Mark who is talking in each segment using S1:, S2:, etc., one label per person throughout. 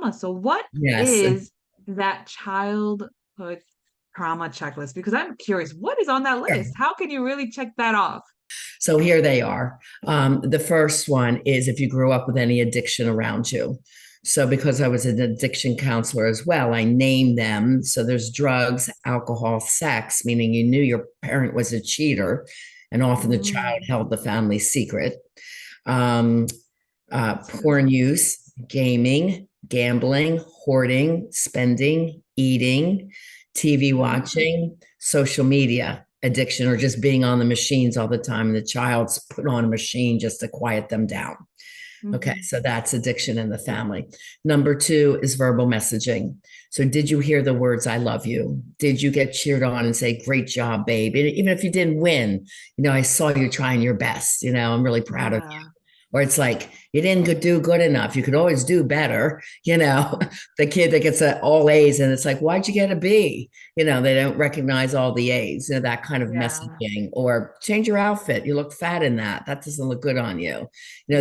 S1: trauma. So what
S2: Yes.
S1: is that childhood trauma checklist? Because I'm curious, what is on that list? How can you really check that off?
S2: So here they are. The first one is if you grew up with any addiction around you. So, because I was an addiction counselor as well, I named them. So, there's drugs, alcohol, sex, meaning you knew your parent was a cheater, and often the child
S1: Mm,
S2: held the family secret. Um, Porn use, gaming, gambling, hoarding, spending, eating, TV
S1: yeah.
S2: watching, social media addiction, or just being on the machines all the time. And the child's put on a machine just to quiet them down. Okay,
S1: Mhm.
S2: so that's addiction in the family. Number two is verbal messaging. So, did you hear the words, I love you? Did you get cheered on and say, great job, babe? Even if you didn't win, I saw you trying your best. I'm really proud of you.
S1: Yeah.
S2: Or it's like, you didn't do good enough. You could always do better. The kid that gets all A's and it's like, why'd you get a B? They don't recognize all the A's, that kind of
S1: Yeah.
S2: messaging. Or change your outfit. You look fat in that. That doesn't look good on you.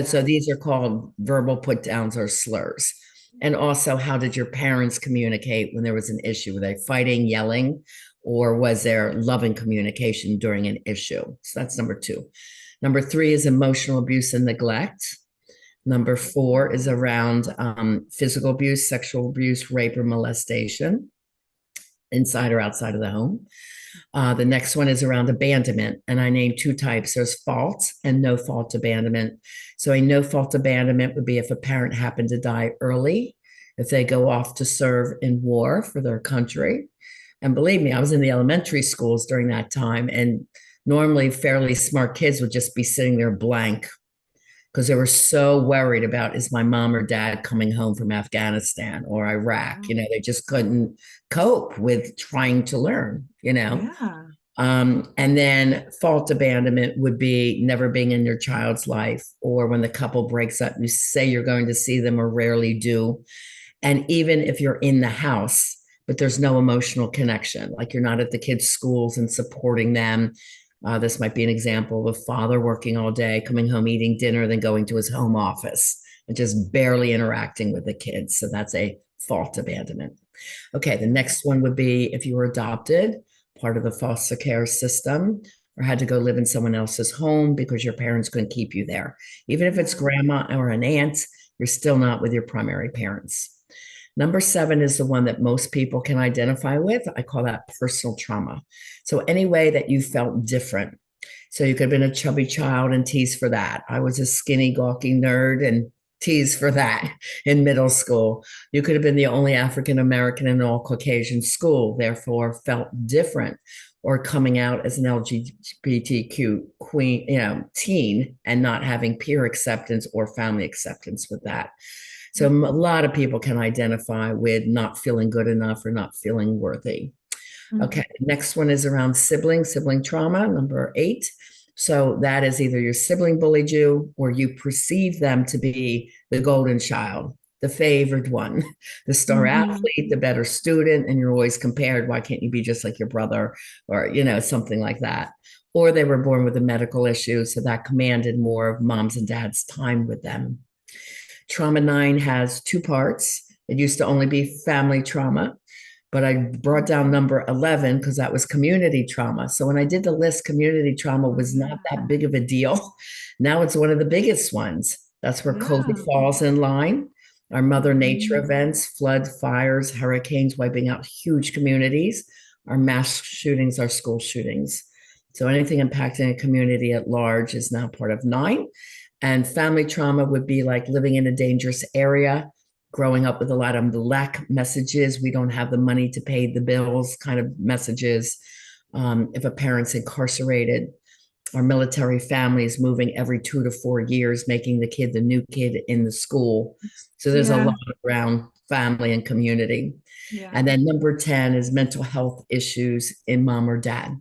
S2: So
S1: Yeah.
S2: these are called verbal put downs or slurs. And also, how did your parents communicate when there was an issue? Were they fighting, yelling, or was there loving communication during an issue? So that's number two. Number three is emotional abuse and neglect. Number four is around physical abuse, sexual abuse, rape, or molestation, inside or outside of the home. The next one is around abandonment, and I named two types. There's fault and no fault abandonment. So, a no fault abandonment would be if a parent happened to die early, if they go off to serve in war for their country. And believe me, I was in the elementary schools during that time, and normally fairly smart kids would just be sitting there blank because they were so worried about is my mom or dad coming home from Afghanistan or Iraq.
S1: Wow.
S2: They just couldn't cope with trying to learn.
S1: Yeah.
S2: And then fault abandonment would be never being in your child's life, or when the couple breaks up, you say you're going to see them or rarely do. And even if you're in the house, but there's no emotional connection, like you're not at the kids' schools and supporting them. This might be an example of a father working all day, coming home, eating dinner, then going to his home office and just barely interacting with the kids. So that's a fault abandonment. Okay, the
S1: Yeah.
S2: next one would be if you were adopted, part of the foster care system, or had to go live in someone else's home because your parents couldn't keep you there. Even if it's
S1: Yeah.
S2: grandma or an aunt, you're still not with your primary parents. Number seven is the one that most people can identify with. I call that personal trauma. So, any way that you felt different. So, you could have been a chubby child and teased for that. I was a skinny, gawky nerd and teased for that in middle school. You could have been the only African American in all Caucasian school, therefore felt different, or coming out as an LGBTQ queen, teen and not having peer acceptance or family acceptance with that. So a lot of people can identify with not feeling good enough or not feeling worthy.
S1: Mhm.
S2: Okay, next one is around sibling trauma, number eight. So that is either your sibling bullied you or you perceive them to be the golden child, the favored one, the star
S1: Mhm.
S2: athlete, the better student, and you're always compared. Why can't you be just like your brother or, something like that? Or they were born with a medical issue, so that commanded more of mom's and dad's time with them. Trauma nine has two parts. It used to only be family trauma, but I brought down number 11 because that was community trauma. So when I did the list, community trauma
S1: Oh,
S2: was not
S1: yeah.
S2: that big of a deal. Now it's one of the biggest ones. That's where COVID
S1: Yeah.
S2: falls in line. Our Mother Nature
S1: Mhm.
S2: events, flood, fires, hurricanes, wiping out huge communities, our mass shootings, our school shootings. So anything impacting a community at large is now part of nine. And family trauma would be like living in a dangerous area, growing up with a lot of lack messages. We don't have the money to pay the bills kind of messages. If a parent's incarcerated, our military families moving every 2 to 4 years, making the kid the new kid in the school. So there's a
S1: Yeah.
S2: lot around family and community.
S1: Yeah.
S2: And then number 10 is mental health issues in mom or dad.